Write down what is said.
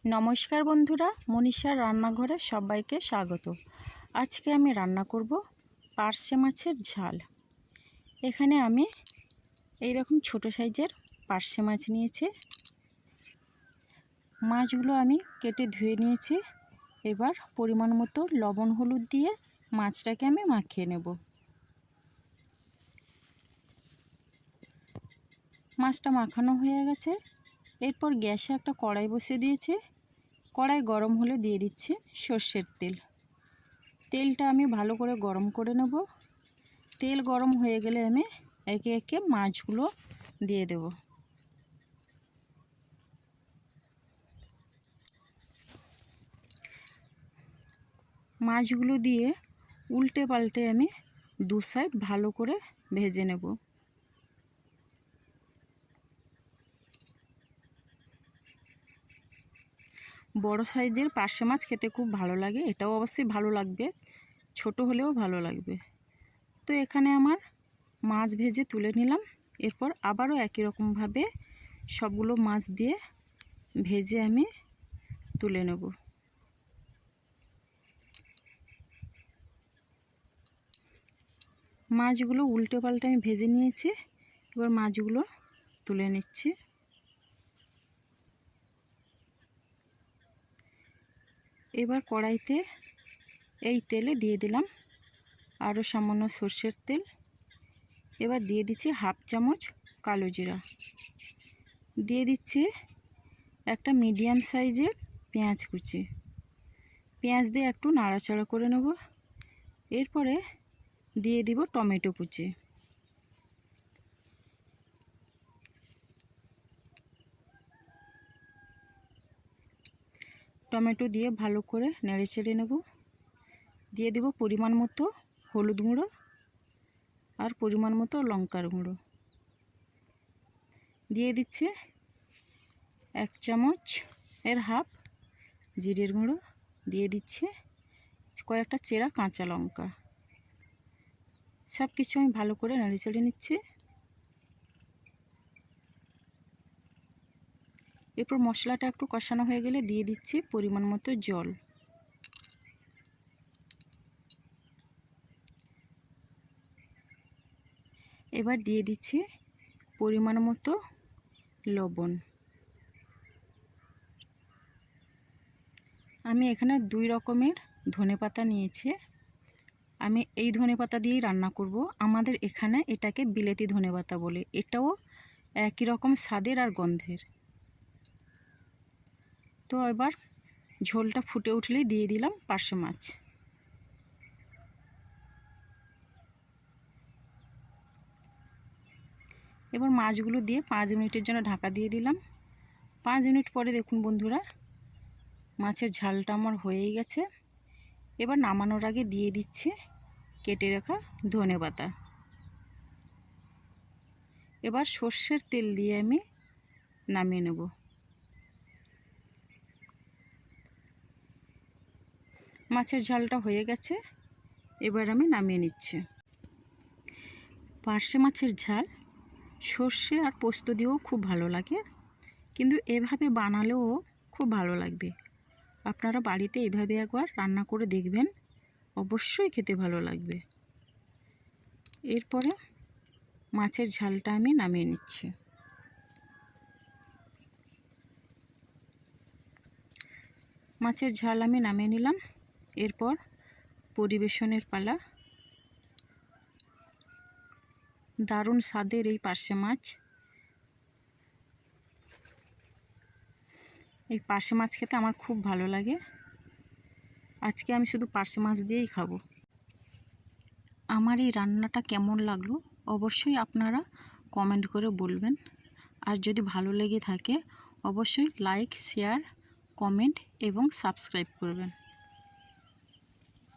नमस्कार बंधुरा मनीषार रान्नाघरे सबाइके स्वागत। आज के आमी रान्ना करब पार्शे माछेर झाल। एखाने आमी एई रकम छोटो साइजेर पार्शे माछ नियेछि। माछगुलो आमी केटे धुए नियेछि। एबार परिमाण मतो लबण हलुद दिए माछटाके आमी माखिये नेब। माछटा माखानो हये गेछे। एरपर ग्यासे एकटा कड़ाई बसिए दिएछि। कड़ाई गरम होले दिए दिচ্ছি সরষের তেল। তেলটা আমি ভালো করে গরম করে নেব। তেল গরম হয়ে গেলে আমি একে একে মাছগুলো দিয়ে দেব। মাছগুলো দিয়ে উল্টে পাল্টে আমি দু সাইড ভালো করে ভেজে নেব। बड़ो साइजेर पार्शे माछ खेते खूब भालो लागे। एटाओ अवश्य भालो लागबे, छोटो हलेओ भालो लागबे। तो एखाने आमार माछ भेजे तुले निलाम। एरपर आबारो एकई रकम भावे सबगुलो माछ दिए भेजे आमी तुले नेब। माछगुलो उल्टे पाल्टे आमी भेजे निয়েছি। एबार माछगुलो तुले निচ্ছি। एबार कड़ाईते এই তেলে দিয়ে দিলাম আরও সামান্য সরষের তেল। এবার দিয়ে দিচ্ছি হাফ চামচ কালো জিরা, দিয়ে দিচ্ছি একটা মিডিয়াম সাইজের পেঁয়াজ কুচি। পেঁয়াজ দিয়ে একটু নাড়াচাড়া করে নেব। এরপরে দিয়ে দিব টমেটো কুচি। टमेटो दिए भालो करे नेड़े चेड़े नेब। दिए देव परिमाण मतो हलुद गुঁড়ো और परिमाण मतो लंकार गुঁড়ো। दिए दिच्छे एक चामच एर हाफ जिरेर गुঁড়ো। दिए दिच्छे कयेकटा चेरा काँचा लंका। सब किछु आमि भालो करे नेड़े चेड़े निচ্ছি। एरपर मशलाटा एकटू कषानो हये गेले दिए दिচ্ছি परिमाण मतो जल। एबार दिए दिচ্ছি परिमाण मतो लबण। आमी एखाने दुई रकमेर धनेपाता निয়েছি। आमी এই ধনেপাতা দিয়েই রান্না করব। আমাদের এখানে এটাকে বিলেতি ধনেপাতা বলে। এটাও একই রকম স্বাদের আর গন্ধের। तो एबार झोलटा फुटे उठलेই दिए दिलाम पार्शे माछ। एबार माछगुलो दिए 5 मिनिटेर जन्य ढाका दिए दिलाम। 5 मिनिट परे देखुन बंधुरा माछेर झालटा आमार हयेई गेछे। एबार नामानोर आगे दिए दिচ্ছি केटे राखा धनेपाता। एबार সরষের तेल दिए आमी नामिয়ে नेब। माछेर झालटा हये गेछे। एबार आमी नामिয়ে निচ্ছি। पार्शे माछेर झाल সরষে আর পোস্ত দিয়েও খুব ভালো লাগে, কিন্তু এভাবে বানালেও খুব ভালো লাগবে। আপনারা বাড়িতে এভাবে একবার রান্না করে দেখবেন, অবশ্যই খেতে ভালো লাগবে। এরপরে মাছের ঝালটা আমি নামিয়ে নিচ্ছি। মাছের ঝাল আমি নামিয়ে নিলাম। এরপর পরিবেশনের পালা। দারুণ স্বাদের এই পার্শে মাছ। এই পার্শে মাছ খেতে আমার খুব ভালো লাগে। আজকে আমি শুধু পার্শে মাছ দিয়েই খাবো। আমার এই রান্নাটা কেমন লাগলো অবশ্যই আপনারা কমেন্ট করে বলবেন। আর যদি ভালো লেগে থাকে অবশ্যই লাইক, শেয়ার, কমেন্ট এবং সাবস্ক্রাইব করবেন।